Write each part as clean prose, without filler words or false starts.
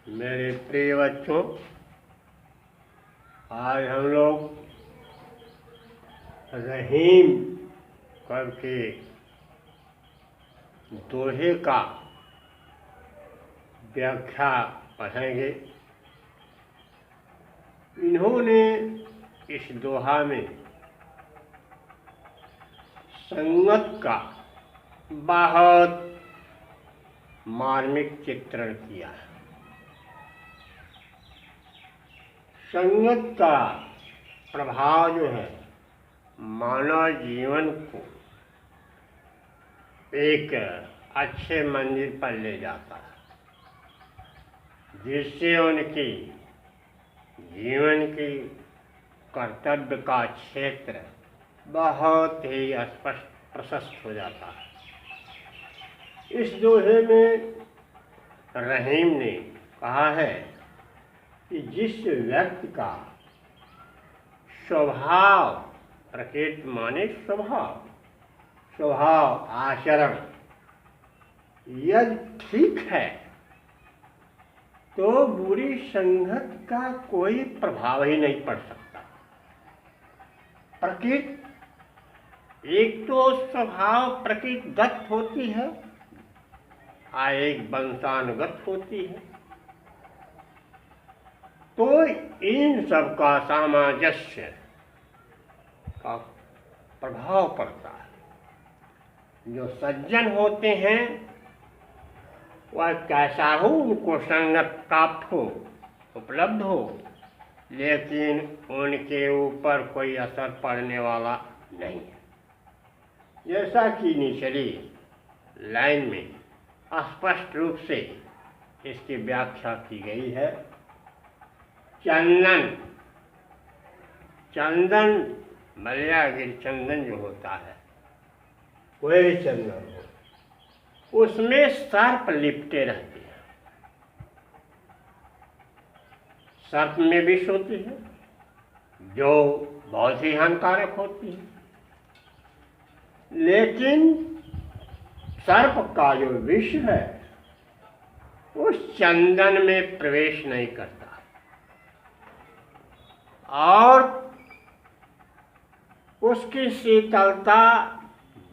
मेरे प्रिय बच्चों, आज हम लोग रहीम कवि के दोहे का व्याख्या पढ़ेंगे। इन्होंने इस दोहा में संगत का बहुत मार्मिक चित्रण किया है। संगत का प्रभाव जो है मानव जीवन को एक अच्छे मंजिल पर ले जाता है, जिससे उनकी जीवन की कर्तव्य का क्षेत्र बहुत ही स्पष्ट प्रशस्त हो जाता है। इस दोहे में रहीम ने कहा है कि जिस व्यक्ति का स्वभाव, प्रकृति माने स्वभाव आचरण यदि ठीक है तो बुरी संगत का कोई प्रभाव ही नहीं पड़ सकता। प्रकृति एक तो स्वभाव प्रकृतिगत होती है, एक वंशानुगत होती है, तो इन सब का सामंजस्य का प्रभाव पड़ता है। जो सज्जन होते हैं वह कैसा हो उनको संगत प्राप्त हो, उपलब्ध हो, लेकिन उनके ऊपर कोई असर पड़ने वाला नहीं है। जैसा कि निचली लाइन में स्पष्ट रूप से इसकी व्याख्या की गई है। चंदन मलयागिर चंदन जो होता है, कोई भी चंदन हो, उसमें सर्प लिपटे रहते हैं। सर्प में विष होती है जो बहुत ही हानिकारक होती है, लेकिन सर्प का जो विष है उस चंदन में प्रवेश नहीं करता और उसकी शीतलता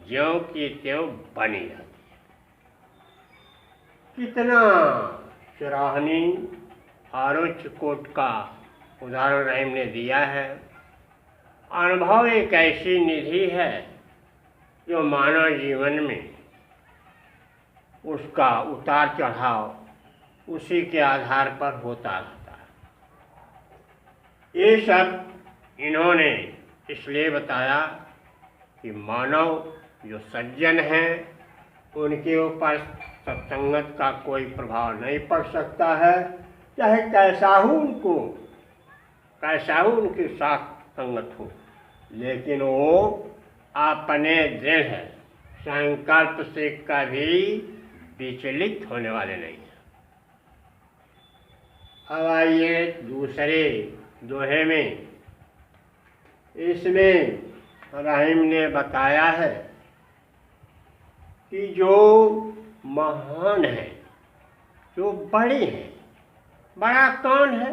ज्यों की त्यों बनी रहती है। कितना सराहनीय आरोच्य कोट का उदाहरण रहीम ने दिया है। अनुभव एक ऐसी निधि है जो मानव जीवन में उसका उतार चढ़ाव उसी के आधार पर होता रहता है। ये सब इन्होंने इसलिए बताया कि मानव जो सज्जन हैं उनके ऊपर सत्संगत का कोई प्रभाव नहीं पड़ सकता है, चाहे कैसा हो उनके साथ संगत हो, लेकिन वो अपने दृढ़ संकल्प से कभी विचलित होने वाले नहीं हैं। अब आइए दूसरे दोहे में। इसमें रहीम ने बताया है कि जो महान है, जो बड़े हैं, बड़ा कौन है?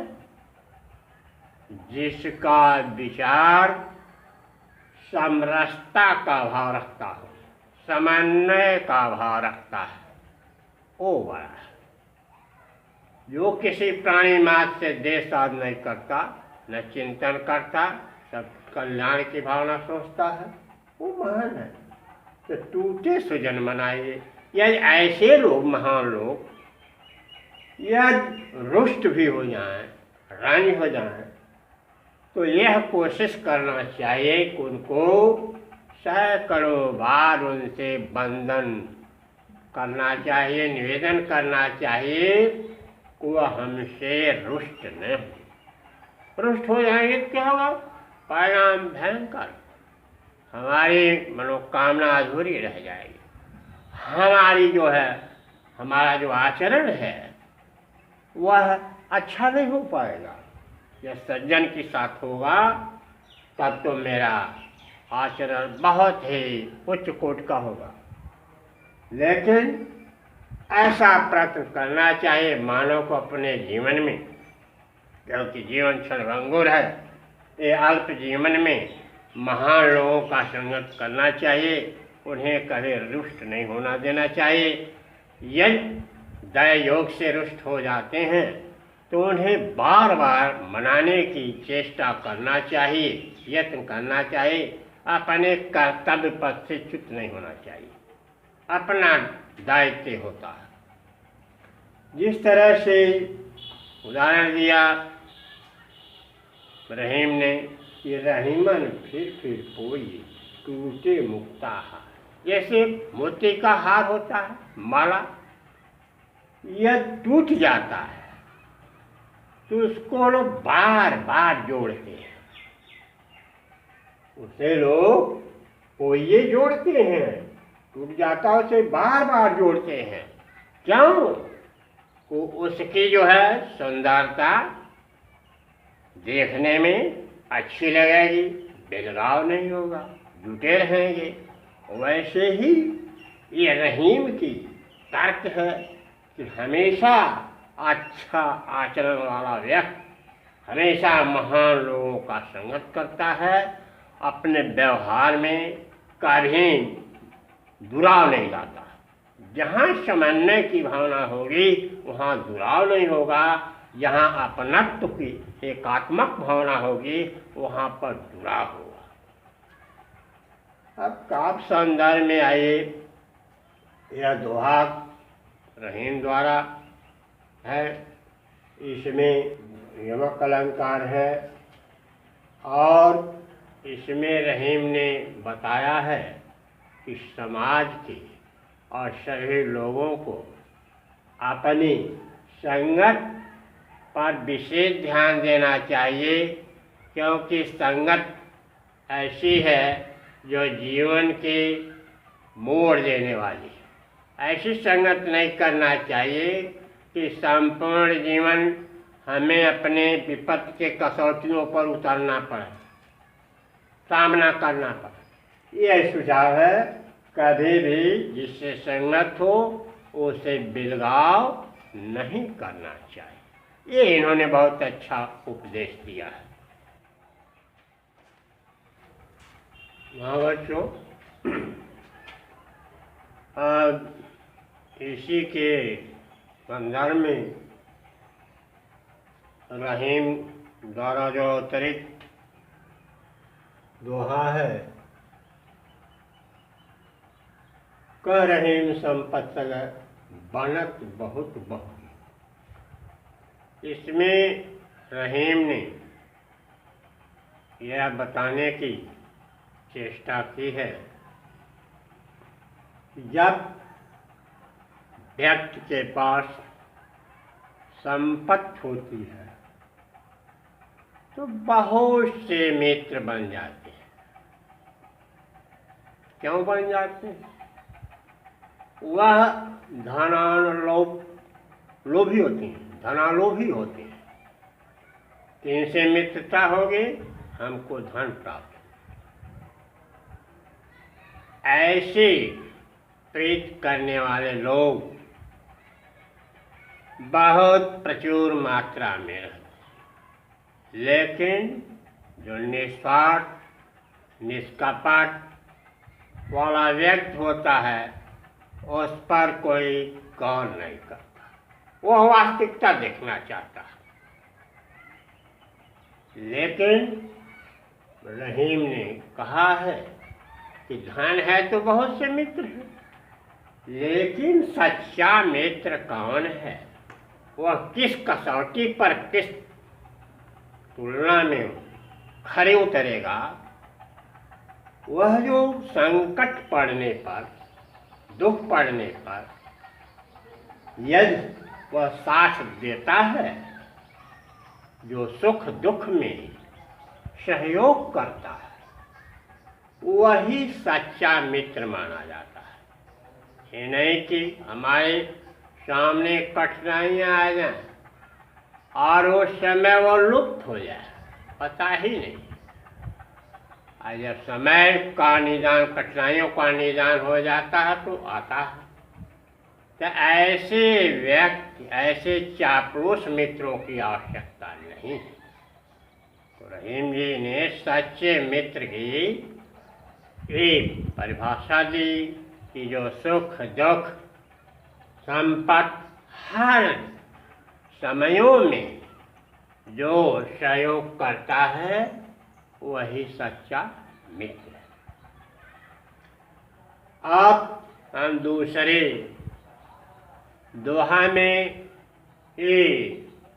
जिसका विचार समरसता का भाव रखता हो, समन्वय का भाव रखता है, वो बड़ा है। जो किसी प्राणी मात्र से देश साध नहीं करता, न चिंतन करता, सब कल्याण की भावना सोचता है, वो महान है। तो टूटे सुजन मनाइए। यदि ऐसे लोग, महान लोग, यदि रुष्ट भी हो जाएं, रानी हो जाएं, तो यह कोशिश करना चाहिए कि उनको सैकड़ों बार उनसे वंदन करना चाहिए, निवेदन करना चाहिए कि वह हमसे रुष्ट न हो। रुष्ट हो जाएंगे तो क्या होगा? परिणाम भयंकर, हमारी मनोकामना अधूरी रह जाएगी। हमारा जो आचरण है वह अच्छा नहीं हो पाएगा। यह सज्जन के साथ होगा तब तो मेरा आचरण बहुत ही उच्च कोटि का होगा, लेकिन ऐसा प्रयत्न करना चाहिए मानव को अपने जीवन में, क्योंकि जीवन क्षणभंगुर है। ये अल्प जीवन में महान लोगों का संगत करना चाहिए, उन्हें कभी रुष्ट नहीं होना देना चाहिए। यदि दया योग से रुष्ट हो जाते हैं तो उन्हें बार बार मनाने की चेष्टा करना चाहिए, यत्न करना चाहिए। अपने कर्तव्य पथ से च्युत नहीं होना चाहिए, अपना दायित्व होता है। जिस तरह से उदाहरण दिया रहीम ने, ये रहीमन फिर पोई टूटे मुक्ता हार। जैसे मोती का हार होता है, माला, यह टूट जाता है तो उसको लोग बार बार जोड़ते हैं, उसे लोग पोइये जोड़ते हैं। टूट जाता है उसे बार बार जोड़ते हैं। क्यों? वो उसकी जो है सुंदरता देखने में अच्छी लगेगी, बेलगाव नहीं होगा, जुटे रहेंगे। वैसे ही ये रहीम की तर्क है कि हमेशा अच्छा आचरण वाला व्यक्ति हमेशा महान लोगों का संगत करता है, अपने व्यवहार में कभी दुराव नहीं लाता। जहाँ समन्वय की भावना होगी वहाँ दुराव नहीं होगा, जहाँ अपनत्व की एकात्मक भावना होगी वहाँ पर दुराव होगा। अब काव्य सौंदर्य में आइए, यह दोहा रहीम द्वारा है, इसमें यमक अलंकार है और इसमें रहीम ने बताया है कि समाज के और सभी लोगों को अपनी संगत पर विशेष ध्यान देना चाहिए, क्योंकि संगत ऐसी है जो जीवन के मोड़ देने वाली है। ऐसी संगत नहीं करना चाहिए कि संपूर्ण जीवन हमें अपने विपत्ति के कसौटियों पर उतरना पड़े, सामना करना पड़े। यह सुझाव है, कभी भी जिससे संगत हो उसे बिलगाव नहीं करना चाहिए। ये इन्होंने बहुत अच्छा उपदेश दिया है। बच्चों, इसी के संदर्भ में रहीम द्वारा जो अवतरित दोहा है, कह रहीम संपत बनत बहुत बहुत। इसमें रहीम ने यह बताने की चेष्टा की है, जब व्यक्ति के पास संपत्ति होती है तो बहुत से मित्र बन जाते हैं। क्यों बन जाते हैं? वह लोभी होते हैं, धनालोभी होते हैं कि इनसे मित्रता होगी हमको धन प्राप्त। ऐसे प्रीत करने वाले लोग बहुत प्रचुर मात्रा में रहते, लेकिन जो निस्वार्थ निष्कपट वाला व्यक्ति होता है उस पर कोई गौर नहीं करता, वह वास्तविकता देखना चाहता है। लेकिन रहीम ने कहा है कि धन है तो बहुत से मित्र हैं, लेकिन सच्चा मित्र कौन है, वह किस कसौटी पर किस तुलना में खरे उतरेगा। वह जो संकट पड़ने पर, दुख पड़ने पर यदि वह साथ देता है, जो सुख दुख में सहयोग करता है, वही सच्चा मित्र माना जाता है। ये नहीं कि हमारे सामने कठिनाइयाँ आ जाएं और उस समय वो लुप्त हो जाए, पता ही नहीं। और जब समय का निदान, कठिनाइयों का निदान हो जाता है तो आता है, तो ऐसे व्यक्ति, ऐसे चापलूस मित्रों की आवश्यकता नहीं है। तो रहीम जी ने सच्चे मित्र की एक परिभाषा दी कि जो सुख दुख संपत्ति हर समयों में जो सहयोग करता है वही सच्चा मित्र है। अब हम दूसरे दोहा में ये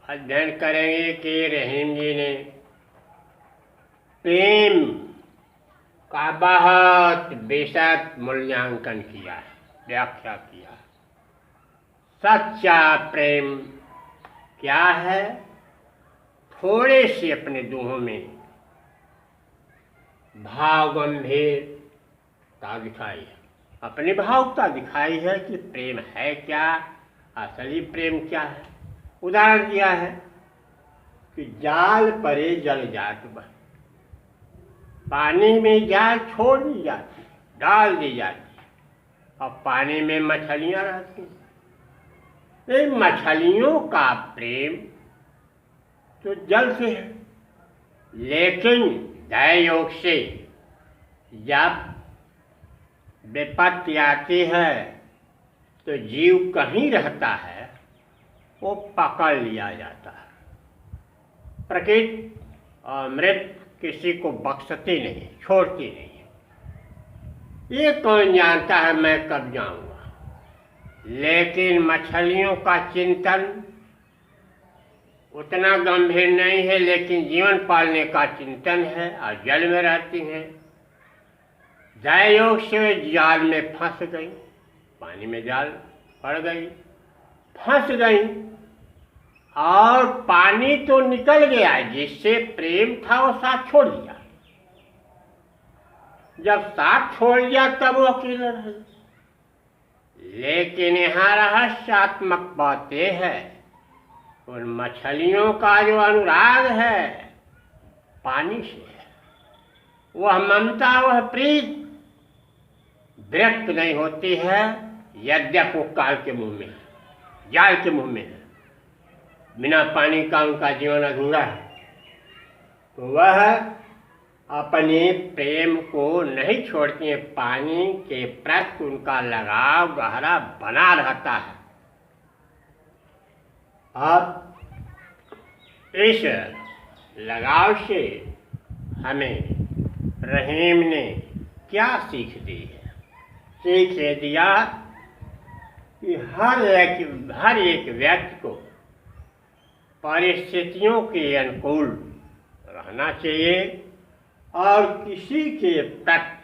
अध्ययन करेंगे कि रहीम जी ने प्रेम का बहुत विशद मूल्यांकन किया है, व्याख्या किया। सच्चा प्रेम क्या है, थोड़े से अपने दोहों में भाव गंभीरता दिखाई है, अपनी भावुकता दिखाई है कि प्रेम है क्या, असली प्रेम क्या है। उदाहरण दिया है कि जाल परे जल जात बह, पानी में जाल छोड़ दी जाती, डाल दी जाती, और पानी में मछलियां रहती। तो मछलियों का प्रेम तो जल से है, लेकिन दया योग से जब विपत्ति आती है तो जीव कहीं रहता है वो पकड़ लिया जाता है। प्रकृति और मृत किसी को बख्शती नहीं, छोड़ती नहीं है। ये कौन जानता है मैं कब जाऊंगा, लेकिन मछलियों का चिंतन उतना गंभीर नहीं है, लेकिन जीवन पालने का चिंतन है और जल में रहती हैं। दयायोग से जाल में फंस गई, पानी में जाल पड़ गई, फंस गई, और पानी तो निकल गया, जिससे प्रेम था वो साथ छोड़ दिया। जब साथ छोड़ दिया तब वो अकेला रह गया। लेकिन यहाँ रहस्यात्मक बातें है, उन मछलियों का जो अनुराग है पानी से है, वह ममता, वह प्रीत व्यक्त नहीं होती है, यद्यपि वो काल के मुंह में है, जाल के मुंह में है। बिना पानी का उनका जीवन अधूरा है। तो वह अपने प्रेम को नहीं छोड़ती है, पानी के प्रति उनका लगाव गहरा बना रहता है। अब इस लगाव से हमें रहीम ने क्या सीख दी है? सीख दिया कि हर एक व्यक्ति को परिस्थितियों के अनुकूल रहना चाहिए और किसी के प्रति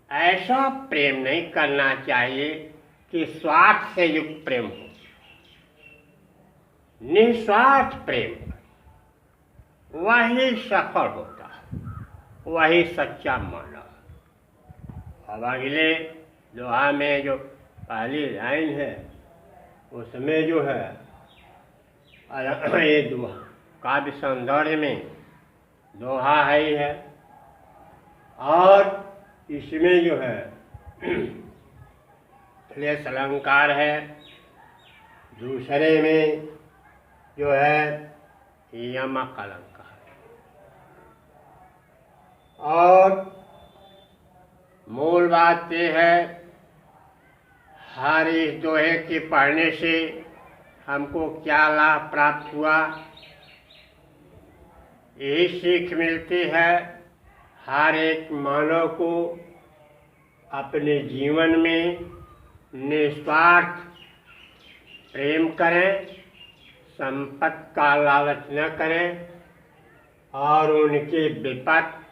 ऐसा प्रेम नहीं करना चाहिए कि स्वार्थ से युक्त प्रेम हो। निस्वार्थ प्रेम वही सफल होता है, वही सच्चा मानव। अब अगले दोहा में जो पहली लाइन है उसमें जो है ये दोहा काव्य सौंदर्य में दोहा है ही है, और इसमें जो है श्लेष अलंकार है। दूसरे में जो है यमक अलंकार, और मूल बात यह है हर इस दोहे के पढ़ने से हमको क्या लाभ प्राप्त हुआ, यही सीख मिलती है। हर एक मानव को अपने जीवन में निस्वार्थ प्रेम करें, संपत्ति का लालच न करें, और उनके विपत्ति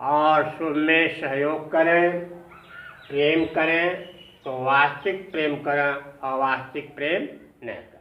और शुभ में सहयोग करें, प्रेम करें। तो वास्तविक प्रेम करें, अवास्तविक प्रेम न करें।